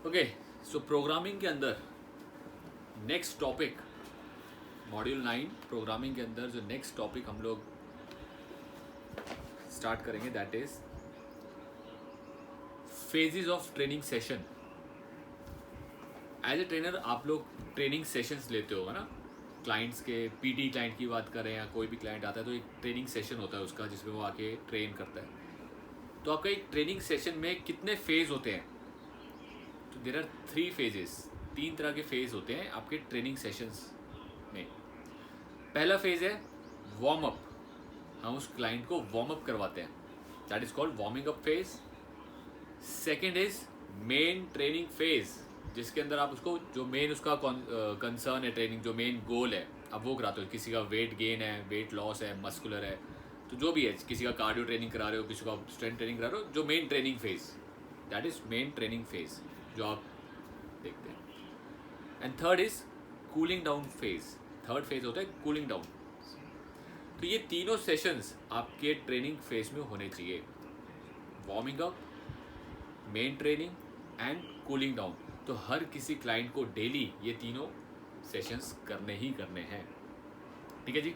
Okay, सो programming के अंदर next topic, module 9 programming के अंदर जो नेक्स्ट टॉपिक हम लोग स्टार्ट करेंगे that is phases of training session. As a trainer आप लोग ट्रेनिंग सेशंस लेते होगा ना, क्लाइंट्स के, पीटी क्लाइंट की बात करें या कोई भी क्लाइंट आता है तो एक ट्रेनिंग सेशन होता है उसका, जिसमें वो आके ट्रेन करता है। तो आपका एक ट्रेनिंग सेशन में कितने फेज होते हैं? तो देयर आर 3 फेजेस, 3 तरह के फेज होते हैं आपके ट्रेनिंग सेशंस में। पहला फेज है वार्म अप, हम उस क्लाइंट को वार्म अप करवाते हैं, that is called warming up phase. Second is main training phase, जिसके अंदर आप उसको जो मेन उसका कंसर्न है, ट्रेनिंग जो मेन गोल है, अब वो कराते हो। किसी का वेट गेन है, वेट लॉस है, मस्कुलर है, तो जो भी है, किसी का कार्डियो ट्रेनिंग करा रहे हो, किसी का स्ट्रेंथ ट्रेनिंग करा रहे हो, जो main training phase, that is main training phase जो आप देखते हैं। And third is cooling down phase, third phase होता है कूलिंग डाउन। तो ये तीनों सेशंस आपके ट्रेनिंग फेज में होने चाहिए, warming up, main training and cooling down. तो हर किसी क्लाइंट को डेली ये तीनों सेशंस करने ही करने हैं, ठीक है जी।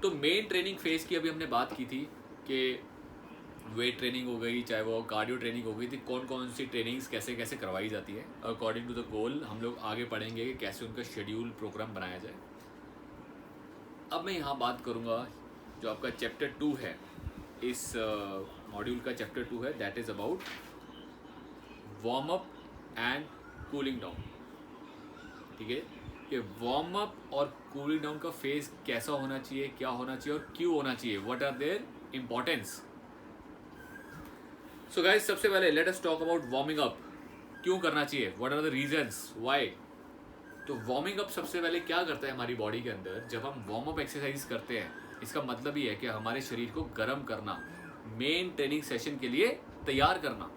तो मेन ट्रेनिंग फेज की अभी हमने बात की थी कि वेट ट्रेनिंग हो गई, चाहे वो कार्डियो ट्रेनिंग हो गई थी, कौन कौन सी ट्रेनिंग्स कैसे कैसे करवाई जाती है अकॉर्डिंग टू द गोल। हम लोग आगे पढ़ेंगे कि कैसे उनका शेड्यूल प्रोग्राम बनाया जाए। अब मैं यहाँ बात करूँगा जो आपका चैप्टर 2 है, इस मॉड्यूल का चैप्टर 2 है, that is about warm up and cooling down. ठीक है, कि वार्म अप और कूलिंग डाउन का फेज कैसा होना चाहिए, क्या होना चाहिए और क्यों होना चाहिए, what are their importance. So guys, सबसे पहले let us talk about warming up. क्यों करना चाहिए, what are the reasons why. तो वार्मिंग अप सबसे पहले क्या करता है हमारी बॉडी के अंदर, जब हम वार्म अप एक्सरसाइज करते हैं, इसका मतलब ही है कि हमारे शरीर को गर्म करना, मेन ट्रेनिंग सेशन के लिए तैयार करना।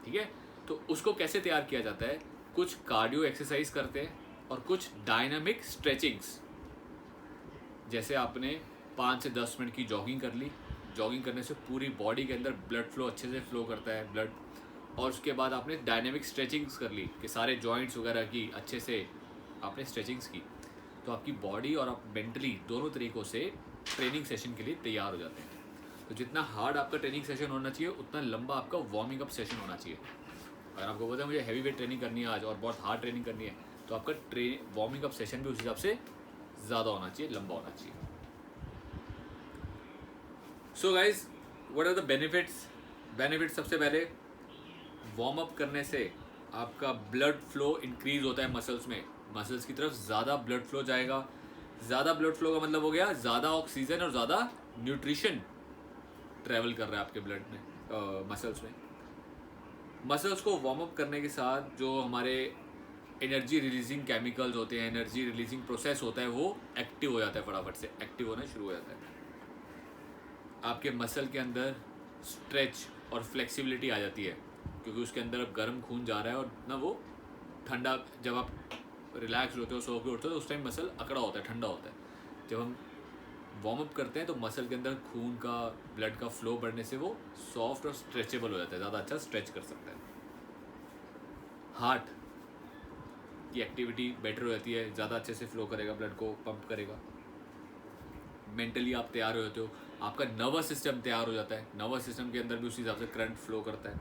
ठीक है, तो उसको कैसे तैयार किया जाता है, कुछ कार्डियो एक्सरसाइज करते हैं और कुछ डायनामिक स्ट्रेचिंग्स। जैसे आपने 5 से 10 मिनट की जॉगिंग कर ली, जॉगिंग करने से पूरी बॉडी के अंदर ब्लड फ्लो अच्छे से फ्लो करता है ब्लड, और उसके बाद आपने डायनेमिक स्ट्रेचिंग्स कर ली कि सारे जॉइंट्स वगैरह की अच्छे से आपने स्ट्रेचिंग्स की, तो आपकी बॉडी और आप मेंटली दोनों तरीक़ों से ट्रेनिंग सेशन के लिए तैयार हो जाते हैं। तो जितना हार्ड आपका ट्रेनिंग सेशन होना चाहिए उतना लंबा आपका वार्मिंग अप सेशन होना चाहिए। अगर आपको पता है मुझे हैवी वेट ट्रेनिंग करनी है आज और बहुत हार्ड ट्रेनिंग करनी है, तो आपका वार्मिंग अप सेशन भी उस हिसाब से ज़्यादा होना चाहिए, लंबा होना चाहिए। So guys, what are the benefits. Benefit सबसे पहले, वार्म अप करने से आपका ब्लड फ्लो इंक्रीज होता है मसल्स में, मसल्स की तरफ ज़्यादा ब्लड फ्लो जाएगा। ज़्यादा ब्लड फ्लो का मतलब हो गया ज़्यादा ऑक्सीजन और ज़्यादा न्यूट्रिशन ट्रैवल कर रहा है आपके ब्लड में, मसल्स में। मसल्स को वार्म अप करने के साथ जो हमारे एनर्जी रिलीजिंग केमिकल्स होते हैं, एनर्जी रिलीजिंग प्रोसेस होता है, वो एक्टिव हो जाता है, फटाफट से एक्टिव होना शुरू हो जाता है। आपके मसल के अंदर स्ट्रेच और फ्लेक्सिबिलिटी आ जाती है, क्योंकि उसके अंदर अब गर्म खून जा रहा है और ना वो ठंडा, जब आप रिलैक्स होते हो, सो के उठते हो, तो उस टाइम मसल अकड़ा होता है, ठंडा होता है। जब हम वार्म अप करते हैं तो मसल के अंदर खून का, ब्लड का फ्लो बढ़ने से वो सॉफ्ट और स्ट्रेचेबल हो जाता है, ज़्यादा अच्छा स्ट्रेच कर सकता है। हार्ट की एक्टिविटी बेटर हो जाती है, ज़्यादा अच्छे से फ्लो करेगा, ब्लड को पंप करेगा। मेंटली आप तैयार हो जाते हो, आपका नर्वस सिस्टम तैयार हो जाता है, नर्वस सिस्टम के अंदर भी उसी हिसाब से करंट फ्लो करता है,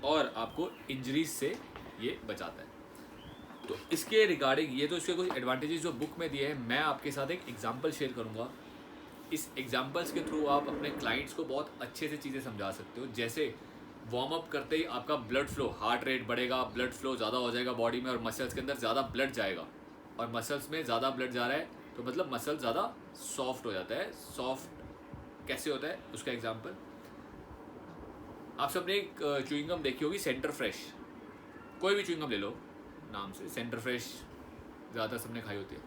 और आपको इंजरीज से ये बचाता है। तो इसके रिगार्डिंग, ये तो इसके कुछ एडवांटेजेस जो बुक में दिए हैं, मैं आपके साथ एक एग्जांपल शेयर करूंगा। इस एग्जांपल्स के थ्रू आप अपने क्लाइंट्स को बहुत अच्छे से चीज़ें समझा सकते हो। जैसे वार्म अप करते ही आपका ब्लड फ्लो, हार्ट रेट बढ़ेगा, ब्लड फ्लो ज़्यादा हो जाएगा बॉडी में, और मसल्स के अंदर ज़्यादा ब्लड जाएगा, और मसल्स में ज़्यादा ब्लड जा रहा है तो मतलब मसल ज़्यादा सॉफ्ट हो जाता है। सॉफ्ट कैसे होता है उसका एग्जाम्पल, आप सबने एक च्युइंगम देखी होगी, सेंटर फ्रेश, कोई भी च्युइंगम ले लो नाम से, सेंटर फ्रेश ज़्यादा सबने खाई होती है।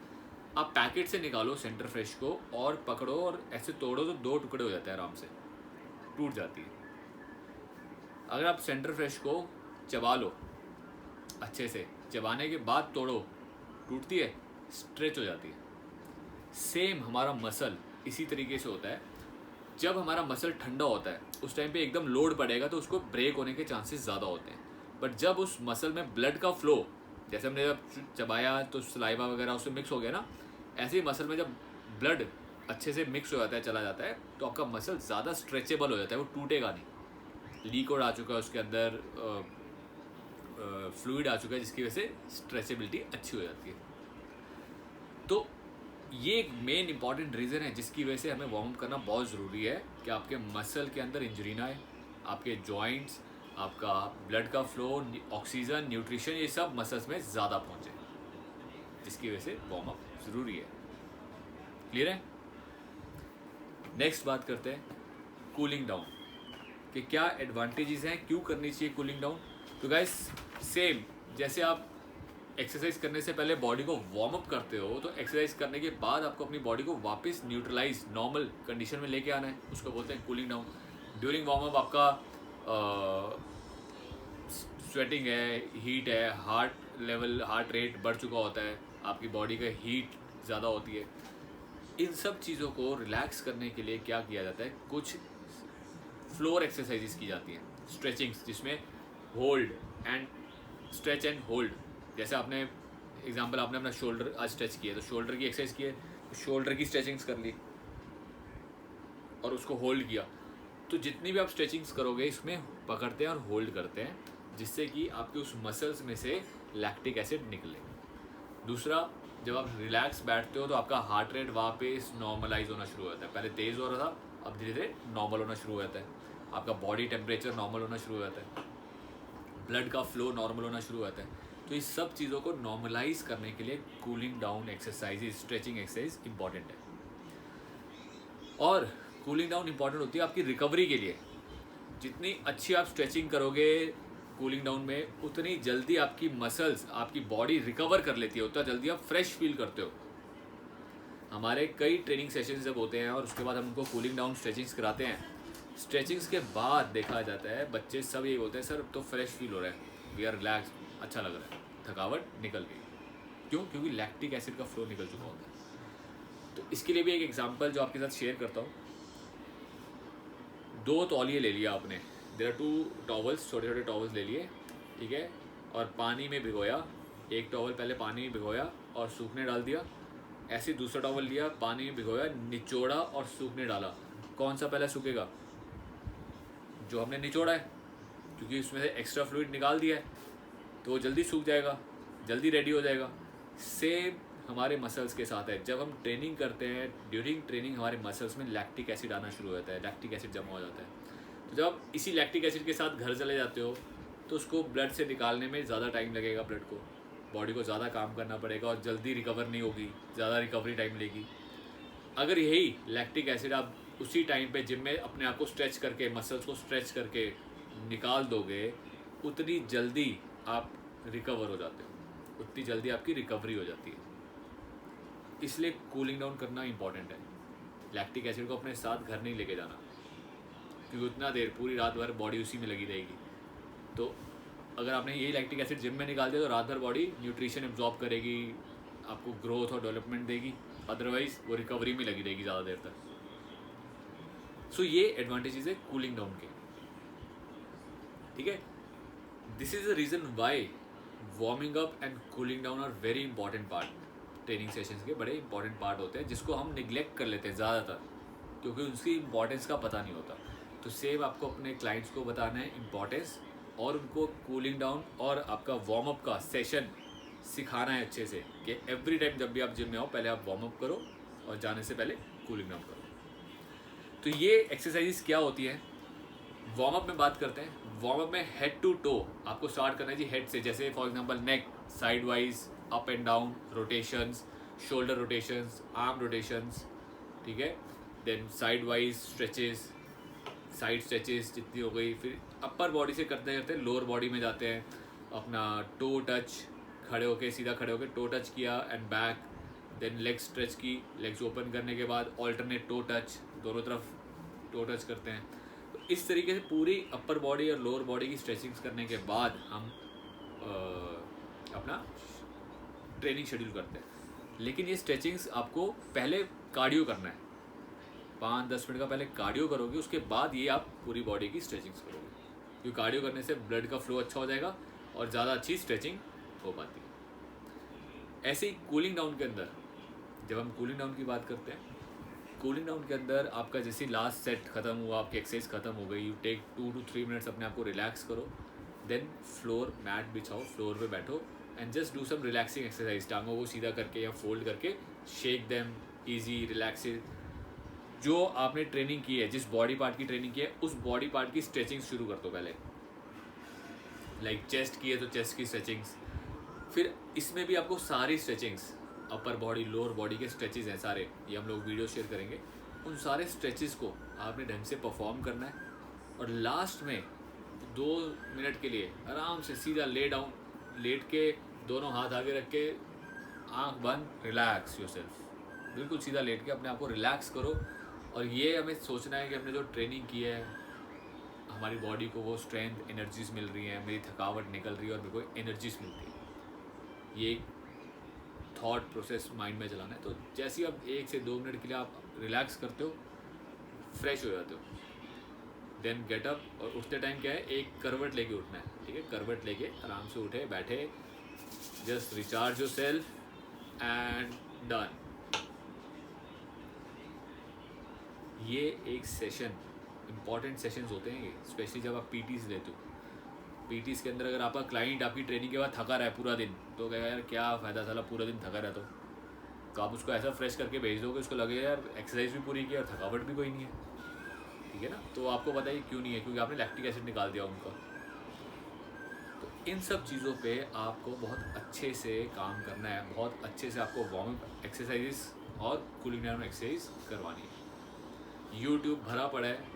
आप पैकेट से निकालो सेंटर फ्रेश को और पकड़ो और ऐसे तोड़ो तो 2 टुकड़े हो जाते हैं, आराम से टूट जाती है। अगर आप सेंटर फ्रेश को चबा लो, अच्छे से चबाने के बाद तोड़ो, टूटती है, स्ट्रेच हो जाती है। सेम हमारा मसल इसी तरीके से होता है। जब हमारा मसल ठंडा होता है उस टाइम पे एकदम लोड पड़ेगा तो उसको ब्रेक होने के चांसेस ज़्यादा होते हैं। बट जब उस मसल में ब्लड का फ्लो, जैसे हमने जब चबाया तो सलाइवा वगैरह उससे मिक्स हो गया ना, ऐसे ही मसल में जब ब्लड अच्छे से मिक्स हो जाता है, चला जाता है, तो आपका मसल ज़्यादा स्ट्रेचेबल हो जाता है, वो टूटेगा नहीं। लीकोड आ चुका है उसके अंदर, फ्लूइड आ चुका है, जिसकी वजह से स्ट्रेचेबिलिटी अच्छी हो जाती है। तो ये एक मेन इंपॉर्टेंट रीज़न है जिसकी वजह से हमें वार्म अप करना बहुत ज़रूरी है कि आपके मसल के अंदर इंजरी ना आए, आपके जॉइंट्स, आपका ब्लड का फ्लो, ऑक्सीजन, न्यूट्रिशन, ये सब मसल्स में ज़्यादा पहुँचे, जिसकी वजह से वार्म अप ज़रूरी है। क्लियर है? नेक्स्ट बात करते हैं कूलिंग डाउन कि क्या एडवांटेजेस हैं, क्यों करनी चाहिए कूलिंग डाउन। तो गाइस सेम जैसे आप एक्सरसाइज करने से पहले बॉडी को वार्म अप करते हो, तो एक्सरसाइज करने के बाद आपको अपनी बॉडी को वापस न्यूट्रलाइज नॉर्मल कंडीशन में लेके आना है, उसको बोलते हैं cooling down. During warm up आपका स्वेटिंग है, हीट है, हार्ट रेट बढ़ चुका होता है, आपकी बॉडी का हीट ज़्यादा होती है। इन सब चीज़ों को रिलैक्स करने के लिए क्या किया जाता है, कुछ फ्लोर एक्सरसाइजेस की जाती हैं, स्ट्रेचिंग्स, जिसमें hold and stretch and hold. जैसे आपने एग्जांपल, आपने अपना शोल्डर आज स्ट्रेच किया, तो शोल्डर की एक्सरसाइज की है, तो शोल्डर की स्ट्रेचिंग्स कर ली और उसको होल्ड किया। तो जितनी भी आप स्ट्रेचिंग्स करोगे इसमें पकड़ते हैं और होल्ड करते हैं, जिससे कि आपके उस मसल्स में से लैक्टिक एसिड निकले। दूसरा, जब आप रिलैक्स बैठते हो तो आपका हार्ट रेट वापस नॉर्मलाइज होना शुरू हो जाता है। पहले तेज़ हो रहा था, अब धीरे धीरे नॉर्मल होना शुरू हो जाता है। आपका बॉडी टेम्परेचर नॉर्मल होना शुरू हो जाता है, ब्लड का फ्लो नॉर्मल होना शुरू हो जाता है। तो इस सब चीज़ों को नॉर्मलाइज करने के लिए cooling down exercise, stretching exercise important है। और कूलिंग डाउन इंपॉर्टेंट होती है आपकी रिकवरी के लिए। जितनी अच्छी आप स्ट्रेचिंग करोगे कूलिंग डाउन में, उतनी जल्दी आपकी मसल्स, आपकी बॉडी रिकवर कर लेती है, उतना जल्दी आप फ्रेश फील करते हो। हमारे कई ट्रेनिंग सेशंस जब होते हैं और उसके बाद हम उनको कूलिंग डाउन स्ट्रेचिंग्स कराते हैं, स्ट्रेचिंग्स के बाद देखा जाता है बच्चे सब यही बोलते हैं, सर तो फ्रेश फील हो रहा है, वी आर रिलैक्स, अच्छा लग रहा है, थकावट निकल गई। क्यों? क्योंकि लैक्टिक एसिड का फ्लो निकल चुका होता है। तो इसके लिए भी एक एग्जांपल जो आपके साथ शेयर करता हूँ। 2 तौलिए ले लिया आपने, देयर आर 2 टॉवल्स, छोटे छोटे टॉवल्स ले लिए, ठीक है, और पानी में भिगोया। एक टॉवल पहले पानी में भिगोया और सूखने डाल दिया, ऐसे दूसरा टॉवल लिया, पानी में भिगोया, निचोड़ा और सूखने डाला। कौन सा पहले सूखेगा? जो हमने निचोड़ा है, क्योंकि उसमें से एक्स्ट्रा फ्लूइड निकाल दिया है, तो वो जल्दी सूख जाएगा, जल्दी रेडी हो जाएगा। सेम हमारे मसल्स के साथ है। जब हम ट्रेनिंग करते हैं, ड्यूरिंग ट्रेनिंग हमारे मसल्स में लैक्टिक एसिड आना शुरू हो जाता है, लैक्टिक एसिड जमा हो जाता है। तो जब इसी लैक्टिक एसिड के साथ घर चले जाते हो तो उसको ब्लड से निकालने में ज़्यादा टाइम लगेगा, ब्लड को, बॉडी को ज़्यादा काम करना पड़ेगा और जल्दी रिकवर नहीं होगी, ज़्यादा रिकवरी टाइम लेगी। अगर यही लैक्टिक एसिड आप उसी टाइम पे जिम में अपने आप को स्ट्रेच करके, मसल्स को स्ट्रेच करके निकाल दोगे, उतनी जल्दी आप रिकवर हो जाते हो, उतनी जल्दी आपकी रिकवरी हो जाती है। इसलिए कूलिंग डाउन करना इंपॉर्टेंट है। लैक्टिक एसिड को अपने साथ घर नहीं लेके जाना, क्योंकि उतना देर पूरी रात भर बॉडी उसी में लगी रहेगी। तो अगर आपने यही लैक्टिक एसिड जिम में निकाल दिया तो रात भर बॉडी न्यूट्रिशन एब्जॉर्ब करेगी, आपको ग्रोथ और डेवलपमेंट देगी, अदरवाइज वो रिकवरी में लगी रहेगी ज़्यादा देर तक। सो ये एडवांटेजेस है कूलिंग डाउन के, ठीक है। This is the reason why warming up and cooling down are very important part. Training sessions के बड़े इंपॉर्टेंट पार्ट होते हैं, जिसको हम निगलेक्ट कर लेते हैं ज़्यादातर, क्योंकि उसकी इंपॉर्टेंस का पता नहीं होता। तो सेम आपको अपने क्लाइंट्स को बताना है इंपॉर्टेंस, और उनको कूलिंग डाउन और आपका वार्म अप का सेशन सिखाना है अच्छे से, कि एवरी टाइम जब भी आप जिम में आओ पहले आप वार्म अप करो और जाने से पहले कूलिंग डाउन करो। तो ये एक्सरसाइजेस क्या होती हैं, वार्म अप में बात करते हैं। वार्म अप में हेड टू टो आपको स्टार्ट करना है जी, हेड से। जैसे for example neck, side wise, up and down rotations, shoulder rotations, arm rotations, ठीक है। Then side wise stretches, side stretches जितनी हो गई। फिर अपर बॉडी से करते करते लोअर बॉडी में जाते हैं, अपना टो टच, खड़े होके, सीधा खड़े होके टो टच किया and back, then leg stretch की, लेग्स ओपन करने के बाद ऑल्टरनेट टो टच, दोनों तरफ टो टच करते हैं। तो इस तरीके से पूरी अपर बॉडी और लोअर बॉडी की स्ट्रेचिंग्स करने के बाद हम अपना ट्रेनिंग शेड्यूल करते हैं। लेकिन ये स्ट्रेचिंग्स आपको पहले कार्डियो करना है, 5-10 मिनट का पहले कार्डियो करोगे, उसके बाद ये आप पूरी बॉडी की स्ट्रेचिंग्स करोगे, क्योंकि कार्डियो करने से ब्लड का फ्लो अच्छा हो जाएगा और ज़्यादा अच्छी स्ट्रेचिंग हो पाती है। ऐसे ही कूलिंग डाउन के अंदर, जब हम कूलिंग डाउन की बात करते हैं, कूलिंग डाउन के अंदर आपका जैसे लास्ट सेट खत्म हुआ, आपकी एक्सरसाइज खत्म हो गई, यू टेक 2 to 3 मिनट्स अपने आप को रिलैक्स करो, देन फ्लोर मैट बिछाओ, फ्लोर पे बैठो and just do some relaxing exercise, टांगों को सीधा करके या फोल्ड करके, शेक देम, ईजी रिलैक्सिंग। जो आपने ट्रेनिंग की है, जिस बॉडी पार्ट की ट्रेनिंग की है, उस बॉडी पार्ट की स्ट्रेचिंग शुरू कर दो पहले। लाइक चेस्ट की है तो चेस्ट की स्ट्रेचिंग्स, फिर इसमें भी आपको सारी stretchings, upper body lower body के स्ट्रेचेज हैं सारे, ये हम लोग वीडियो शेयर करेंगे, उन सारे स्ट्रेचेज को आपने ढंग से परफॉर्म करना है। और लास्ट में 2 मिनट के लिए आराम से सीधा ले डाउन, लेट के दोनों हाथ आगे रख के, आँख बंद, रिलैक्स योरसेल्फ, बिल्कुल सीधा लेट के अपने आप को रिलैक्स करो। और ये हमें सोचना है कि हमने जो ट्रेनिंग की है, हमारी बॉडी को वो स्ट्रेंथ एनर्जीज मिल रही है, मेरी थकावट निकल रही है और मेरे को एनर्जीज मिल रही है। ये थॉट प्रोसेस माइंड में चलाना है। तो जैसे ही आप 1 से 2 मिनट के लिए आप रिलैक्स करते हो, फ्रेश हो जाते हो, देन गेट अप। और उठते टाइम क्या है, एक करवट लेके उठना है, ठीक है, करवट लेके आराम से उठे, बैठे, just recharge your self and done. ये एक सेशन, इम्पॉर्टेंट सेशंस होते हैं ये, स्पेशली जब आप पीटीज लेते हो। पीटीज के अंदर अगर आपका क्लाइंट आपकी ट्रेनिंग के बाद थका रहा है पूरा दिन, तो कहेगा यार क्या फ़ायदा, साला पूरा दिन थका रहा तो आप उसको ऐसा फ्रेश करके भेज दोगे, उसको लगेगा यार एक्सरसाइज भी पूरी की और थकावट भी कोई नहीं है, ठीक है ना। तो आपको पता है क्यों नहीं है, क्योंकि आपने लैक्टिक एसिड निकाल दिया उनका। तो इन सब चीज़ों पे आपको बहुत अच्छे से काम करना है, बहुत अच्छे से आपको वार्म अप एक्सरसाइज और कूलिंग डाउन एक्सरसाइज करवानी है। यूट्यूब भरा पड़ा है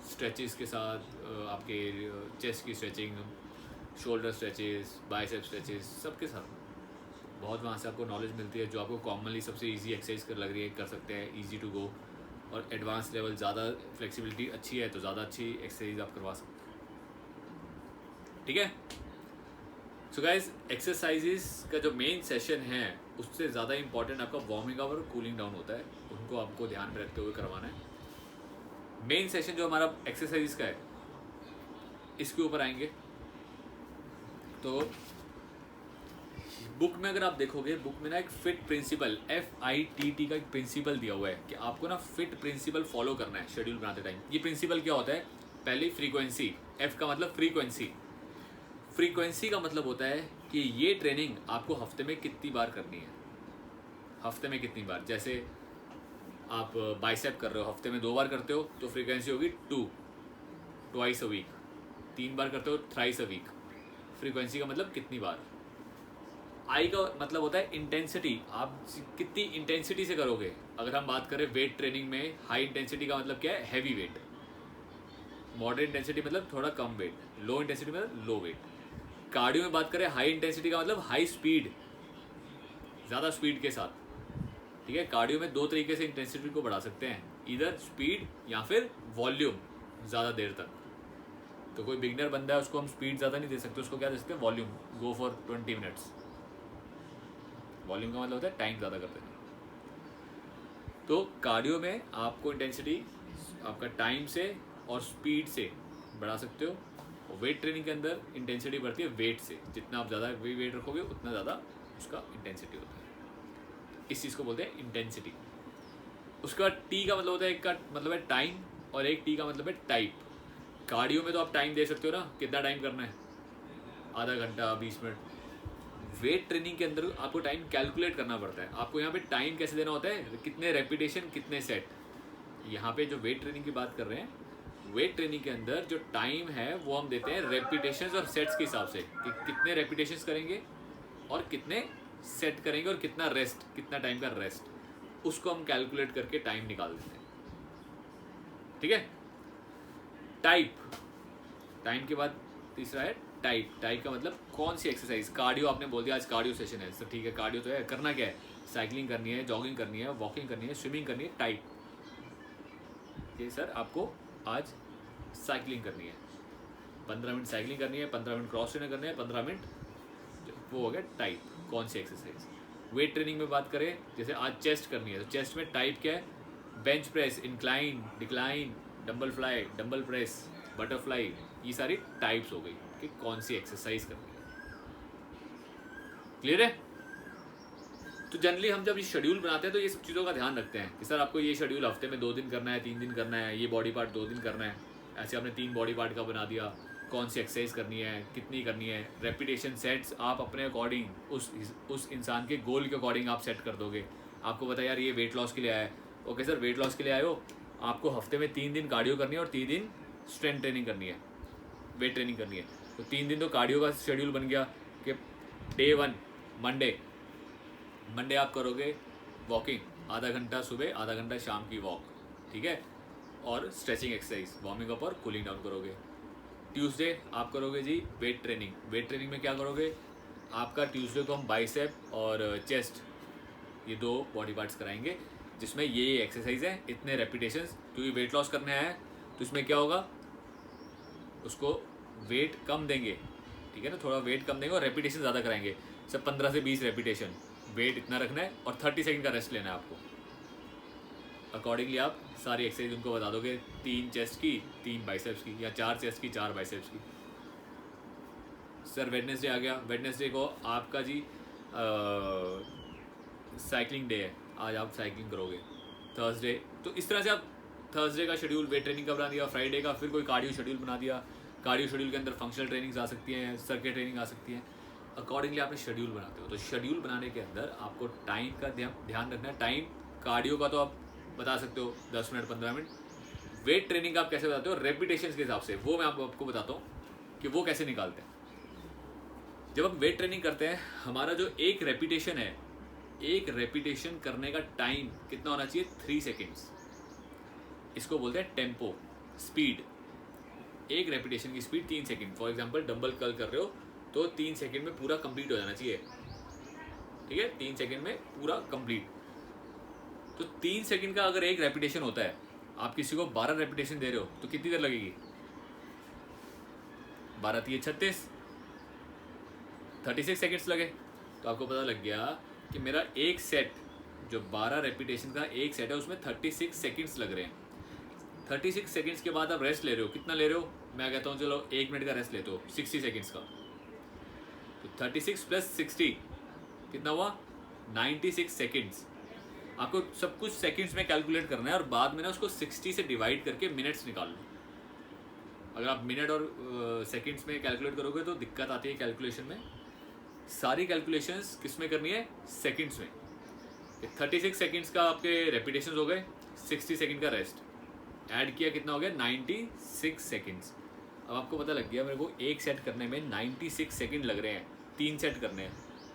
स्ट्रेचेस के साथ, आपके चेस्ट की stretching, shoulder stretches, bicep stretches, सबके साथ बहुत वहाँ से आपको नॉलेज मिलती है। जो आपको कॉमनली सबसे इजी एक्सरसाइज कर लग रही है, कर सकते हैं, इजी टू गो, और एडवांस लेवल ज़्यादा फ्लेक्सिबिलिटी अच्छी है तो ज़्यादा अच्छी एक्सरसाइज आप करवा सकते हैं, ठीक है। सो गाइज, एक्सरसाइजेस का जो मेन सेशन है उससे ज़्यादा इंपॉर्टेंट आपका वार्मिंग अप और कूलिंग डाउन होता है, उनको आपको ध्यान में रखते हुए करवाना है। मेन सेशन जो हमारा एक्सरसाइज का है, इसके ऊपर आएंगे। तो बुक में अगर आप देखोगे, बुक में ना एक फिट प्रिंसिपल, FITT का एक प्रिंसिपल दिया हुआ है कि आपको ना फिट प्रिंसिपल फॉलो करना है शेड्यूल बनाते टाइम। ये प्रिंसिपल क्या होता है, पहले फ्रीक्वेंसी, F का मतलब फ्रीक्वेंसी, फ्रीक्वेंसी का मतलब होता है कि ये ट्रेनिंग आपको हफ्ते में कितनी बार करनी है, हफ्ते में कितनी बार। जैसे आप बाइसेप कर रहे हो, हफ्ते में 2 बार करते हो तो फ्रीक्वेंसी होगी 2, ट्वाइस अ वीक। 3 बार करते हो, थ्राइस अ वीक। फ्रीक्वेंसी का मतलब कितनी बार। आई का मतलब होता है इंटेंसिटी, आप कितनी इंटेंसिटी से करोगे। अगर हम बात करें वेट ट्रेनिंग में, हाई इंटेंसिटी का मतलब क्या है, हैवी वेट। मॉडरेट इंटेंसिटी मतलब थोड़ा कम वेट। लो इंटेंसिटी मतलब लो वेट। कार्डियो में बात करें, हाई इंटेंसिटी का मतलब हाई स्पीड, ज़्यादा स्पीड के साथ, ठीक है। कार्डियो में 2 तरीके से इंटेंसिटी को बढ़ा सकते हैं, इधर स्पीड या फिर वॉल्यूम, ज़्यादा देर तक। तो कोई बिगनर बंदा है, उसको हम स्पीड ज़्यादा नहीं दे सकते, उसको क्या दे सकते हैं, volume, go for 20 minutes. Volume का मतलब होता है टाइम ज़्यादा करते हैं। तो कार्डियो में आपको इंटेंसिटी आपका टाइम से और स्पीड से बढ़ा सकते हो। और वेट ट्रेनिंग के अंदर इंटेंसिटी बढ़ती है वेट से, जितना आप ज़्यादा वेट रखोगे उतना ज़्यादा उसका इंटेंसिटी होता है। इस चीज़ को बोलते हैं इंटेंसिटी। उसके बाद टी का मतलब होता है, एक का मतलब है टाइम और एक टी का मतलब है टाइप। कार्डियो में तो आप टाइम दे सकते हो ना, कितना टाइम करना है, आधा घंटा, 20 मिनट। वेट ट्रेनिंग के अंदर आपको टाइम कैलकुलेट करना पड़ता है। आपको यहाँ पे टाइम कैसे देना होता है, कितने रेपिटेशन, कितने सेट। यहाँ पे जो वेट ट्रेनिंग की बात कर रहे हैं, वेट ट्रेनिंग के अंदर जो टाइम है वो हम देते हैं रेपिटेशंस और सेट्स के हिसाब से, कि कितने रेपिटेशंस करेंगे और कितने सेट करेंगे और कितना रेस्ट, कितना टाइम का रेस्ट, उसको हम कैलकुलेट करके टाइम निकाल देते हैं, ठीक है। टाइप, टाइम के बाद तीसरा है टाइप। टाइप का मतलब कौन सी एक्सरसाइज। कार्डियो आपने बोल दिया आज कार्डियो सेशन है, तो ठीक है, कार्डियो तो है, करना क्या है, साइकिलिंग करनी है, जॉगिंग करनी है, वॉकिंग करनी है, स्विमिंग करनी है, टाइप। ये सर आपको आज साइकिलिंग करनी है, 15 मिनट साइकिलिंग करनी है, 15 मिनट क्रॉस ट्रेनिंग करनी है, 15 मिनट, वो हो गया टाइप, कौन सी एक्सरसाइज। वेट ट्रेनिंग में बात करें, जैसे आज चेस्ट करनी है, तो चेस्ट में टाइप क्या है, bench press, incline, decline, dumbbell fly, dumbbell press, butterfly, ये सारी टाइप्स हो गई कि कौन सी एक्सरसाइज करनी है। क्लियर है? तो जनरली हम जब ये शेड्यूल बनाते हैं तो ये सब चीज़ों का ध्यान रखते हैं कि सर आपको ये शेड्यूल हफ्ते में 2 दिन करना है, 3 दिन करना है, ये बॉडी पार्ट 2 दिन करना है। ऐसे आपने 3 बॉडी पार्ट का बना दिया, कौन सी एक्सरसाइज करनी है, कितनी करनी है, रेपिटेशन सेट्स आप अपने अकॉर्डिंग उस इंसान के गोल के अकॉर्डिंग आप सेट कर दोगे। आपको पता है यार ये वेट लॉस के लिए आया है, ओके सर वेट लॉस के लिए आए हो, आपको हफ्ते में 3 दिन कार्डियो करनी है और 3 दिन स्ट्रेंथ ट्रेनिंग करनी है, वेट ट्रेनिंग करनी है। तो 3 दिन तो कार्डियो का शेड्यूल बन गया कि डे 1 मंडे आप करोगे वॉकिंग, आधा घंटा सुबह, आधा घंटा शाम की वॉक, ठीक है, और स्ट्रेचिंग एक्सरसाइज, वार्मिंग अप और कूलिंग डाउन करोगे। ट्यूसडे आप करोगे जी वेट ट्रेनिंग। वेट ट्रेनिंग में क्या करोगे, आपका ट्यूसडे को हम बाइसेप और चेस्ट, ये 2 बॉडी पार्ट्स कराएंगे जिसमें ये एक्सरसाइज है, इतने रेपिटेशंस, क्योंकि वेट लॉस करने आया है तो इसमें क्या होगा, उसको वेट कम देंगे, ठीक है ना, थोड़ा वेट कम देंगे और रेपिटेशन ज़्यादा कराएंगे। सब 15 से 20 रेपिटेशन, वेट इतना रखना है और 30 सेकंड का रेस्ट लेना है आपको। अकॉर्डिंगली आप सारी एक्सरसाइज उनको बता दोगे, 3 चेस्ट की, 3 बाइसेप्स की, या 4 चेस्ट की, 4 बाइसेप्स की। सर वेडनेसडे आ गया, वेडनेसडे को आपका जी साइकिलिंग डे है, आज आप साइकिलिंग करोगे। थर्सडे, तो इस तरह से आप थर्सडे का शेड्यूल वेट ट्रेनिंग का बना दिया, फ्राइडे का फिर कोई कार्डियो शेड्यूल बना दिया, कार्डियो शेड्यूल के अंदर फंक्शनल ट्रेनिंग्स आ सकती हैं, सर्किट ट्रेनिंग आ सकती है। अकॉर्डिंगली आपने शेड्यूल बनाते हो, तो शेड्यूल बनाने के अंदर आपको टाइम का ध्यान रखना है। टाइम कार्डियो का तो आप बता सकते हो 10 मिनट 15 मिनट। वेट ट्रेनिंग आप कैसे बताते हो, रेपिटेशन के हिसाब से, वो मैं आपको बताता हूँ कि वो कैसे निकालते हैं। जब हम वेट ट्रेनिंग करते हैं, हमारा जो एक रेपिटेशन है, एक रेपिटेशन करने का टाइम कितना होना चाहिए, 3 सेकेंड्स। इसको बोलते हैं टेम्पो, स्पीड। एक रेपिटेशन की speed 3 second. For example dumbbell curl कर रहे हो तो 3 सेकेंड में पूरा कंप्लीट हो जाना चाहिए, ठीक है, 3 सेकेंड में पूरा कंप्लीट। तो 3 सेकेंड का अगर एक रेपिटेशन होता है, आप किसी को 12 रेपिटेशन दे रहे हो तो कितनी देर लगेगी, 12 3 36, 36 सेकेंड्स लगे। तो आपको पता लग गया कि मेरा एक सेट, जो 12 रेपिटेशन का एक सेट है, उसमें 36 सेकेंड्स लग रहे हैं। 36 सेकेंड्स के बाद आप रेस्ट ले रहे हो, कितना ले रहे हो, मैं कहता हूँ चलो 1 मिनट का रेस्ट लेते हो, 60 सेकेंड्स का। तो 36 + 60 कितना हुआ, 96 सेकेंड्स। आपको सब कुछ सेकेंड्स में कैलकुलेट करना है और बाद में ना उसको 60 से डिवाइड करके मिनट्स निकाल लो। अगर आप मिनट और सेकेंड्स में कैलकुलेट करोगे तो दिक्कत आती है कैलकुलेशन में। सारी कैलकुलेशंस किस में करनी है, सेकेंड्स में। 36 सेकेंड्स का आपके रेपिटेशंस हो गए, 60 सेकेंड का रेस्ट, ऐड किया कितना हो गया, 96 सेकेंड्स। अब आपको पता लग गया मेरे को एक सेट करने में 96 सेकेंड लग रहे हैं, 3 सेट करने हैं,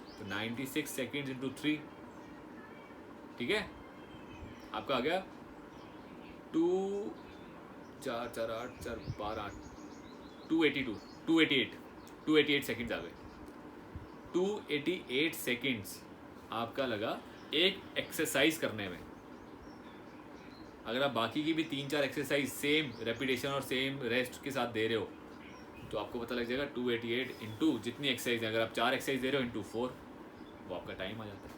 तो 96 सेकेंड्स इंटू 3, ठीक है, आपका आ गया 2 4 4 8 4 12 8 288 सेकेंड्स आ गए। 288 सेकेंड्स आपका लगा एक एक्सरसाइज करने में। अगर आप बाकी की भी 3-4 एक्सरसाइज सेम रेपिटेशन और सेम रेस्ट के साथ दे रहे हो तो आपको पता लग जाएगा 288 इंटू जितनी एक्सरसाइज है, अगर आप 4 एक्सरसाइज दे रहे हो इंटू 4, वो आपका टाइम आ जाता है।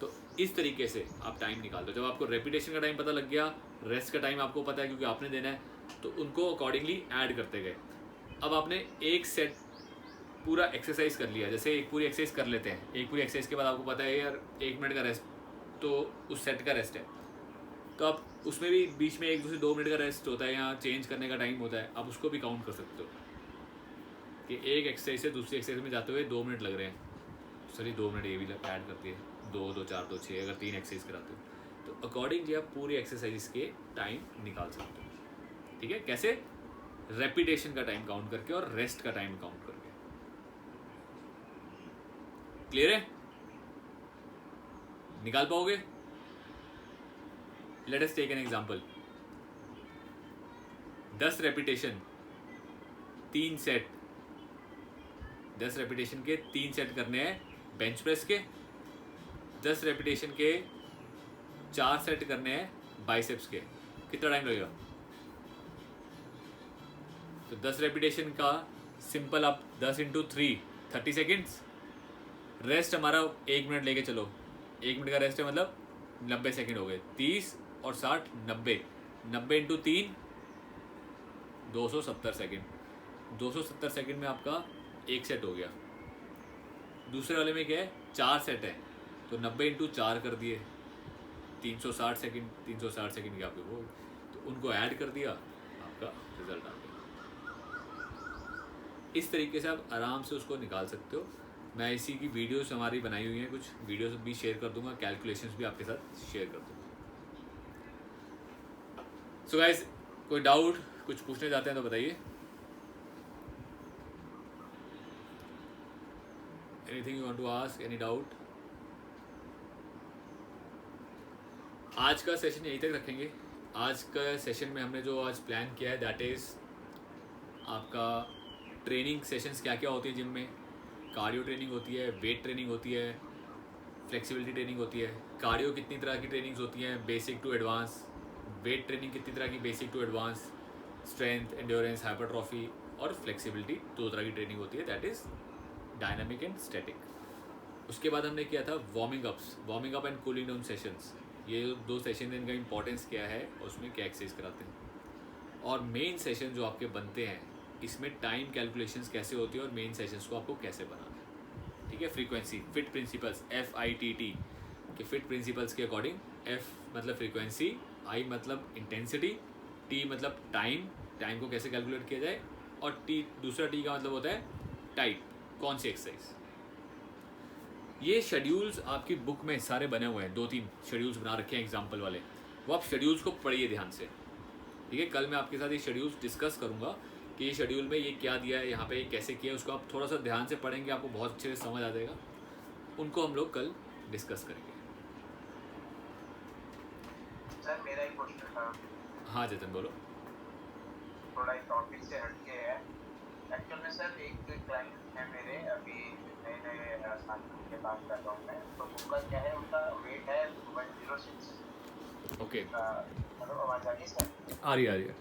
तो इस तरीके से आप टाइम निकालते हो। जब आपको रेपिटेशन का टाइम पता लग गया, रेस्ट का टाइम आपको पता है क्योंकि आपने देना है, तो उनको अकॉर्डिंगली ऐड करते गए। अब आपने एक सेट पूरा एक्सरसाइज कर लिया, जैसे एक पूरी एक्सरसाइज कर लेते हैं, एक पूरी एक्सरसाइज के बाद आपको पता है यार 1 मिनट का रेस्ट, तो उस सेट का रेस्ट है, तो आप उसमें भी बीच में 1 से 2 मिनट का रेस्ट होता है या चेंज करने का टाइम होता है, आप उसको भी काउंट कर सकते हो कि एक एक्सरसाइज से दूसरी एक्सरसाइज में जाते हुए 2 मिनट लग रहे हैं, सॉरी 2 मिनट ये भी ऐड करती है, 2 2 4 2 6, अगर 3 एक्सरसाइज कराते हो तो अकॉर्डिंगली आप पूरी एक्सरसाइज के टाइम निकाल सकते हो। ठीक है, कैसे, रेपिटेशन का टाइम काउंट करके और रेस्ट का टाइम काउंट करके। क्लियर है, निकाल पाओगे? Let us take an example. 10 repetition 3 set, 10 repetition के 3 सेट करने हैं बेंच प्रेस के, 10 रेपिटेशन के 4 सेट करने हैं बाइसेप्स के। कितना टाइम लगेगा? तो 10 रेपिटेशन का सिंपल आप 10 × 3 30 सेकेंड्स, रेस्ट हमारा 1 मिनट लेके चलो, 1 मिनट का रेस्ट है मतलब 90 सेकेंड हो गए, 30 और 60 90, 90 इंटू 3 270 सेकेंड, 270 सेकेंड में आपका एक सेट हो गया। दूसरे वाले में क्या है 4 सेट है, तो 90 इंटू 4 कर दिए 360 सेकेंड, 360 सेकेंड के आपके वो, तो उनको ऐड कर दिया, आपका रिजल्ट आ गया। इस तरीके से आप आराम से उसको निकाल सकते हो। मैं इसी की वीडियोस हमारी बनाई हुई हैं, कुछ वीडियोस भी शेयर कर दूंगा, कैलकुलेशंस भी आपके साथ शेयर कर दूंगा। सो गाइस, कोई डाउट कुछ पूछने जाते हैं तो बताइए। Anything you want to ask, any doubt? आज का सेशन यहीं तक रखेंगे। आज का सेशन में हमने जो आज प्लान किया है दैट इज़ आपका ट्रेनिंग सेशंस क्या क्या होती है जिम में। कार्डियो ट्रेनिंग होती है, वेट ट्रेनिंग होती है, फ्लेक्सिबिलिटी ट्रेनिंग होती है। कार्डियो कितनी तरह की ट्रेनिंग्स होती हैं, basic to advance. Weight training कितनी तरह की, basic to advance. Strength, endurance, hypertrophy और फ्लेक्सिबिलिटी 2 तरह की ट्रेनिंग होती है, that is dynamic and static. उसके बाद हमने किया था warming up and cooling down sessions. ये 2 सेशन इनका इंपॉर्टेंस क्या है, उसमें क्या एक्सरसाइज कराते हैं। और मेन सेशन जो आपके बनते हैं, इसमें टाइम कैलकुलेशंस कैसे होती है और मेन सेशंस को आपको कैसे बनाना है। ठीक है, फ्रीक्वेंसी, फिट प्रिंसिपल्स, FITT के फिट प्रिंसिपल्स के अकॉर्डिंग, F मतलब फ्रीक्वेंसी, I मतलब इंटेंसिटी, T मतलब टाइम को कैसे कैलकुलेट किया जाए, और दूसरा T का मतलब होता है टाइप, कौन सी एक्सरसाइज। ये शेड्यूल्स आपकी बुक में सारे बने हुए हैं, 2-3 शेड्यूल्स बना रखे हैं एग्जाम्पल वाले, वो आप शेड्यूल्स को पढ़िए ध्यान से। ठीक है, कल मैं आपके साथ ये शेड्यूल्स डिस्कस करूंगा कि ये शेड्यूल में ये क्या दिया है, यहाँ पे ये कैसे किया है, उसको आप थोड़ा सा ध्यान से पढ़ेंगे, आपको बहुत अच्छे से समझ आ जाएगा। उनको हम लोग कल डिस्कस करेंगे। सर मेरा एक क्वेश्चन था। हाँ जतन बोलो। थोड़ा एक टॉपिक से हटके है। एक्चुअल में सर एक क्लाइंट है मेरे, अभी नए साल के काम कर रहा हूँ मैं, तो उनका क्या है, उनका वेट है 106। ओके, हेलो, आवाज़ आ रही है सर? आ रही है।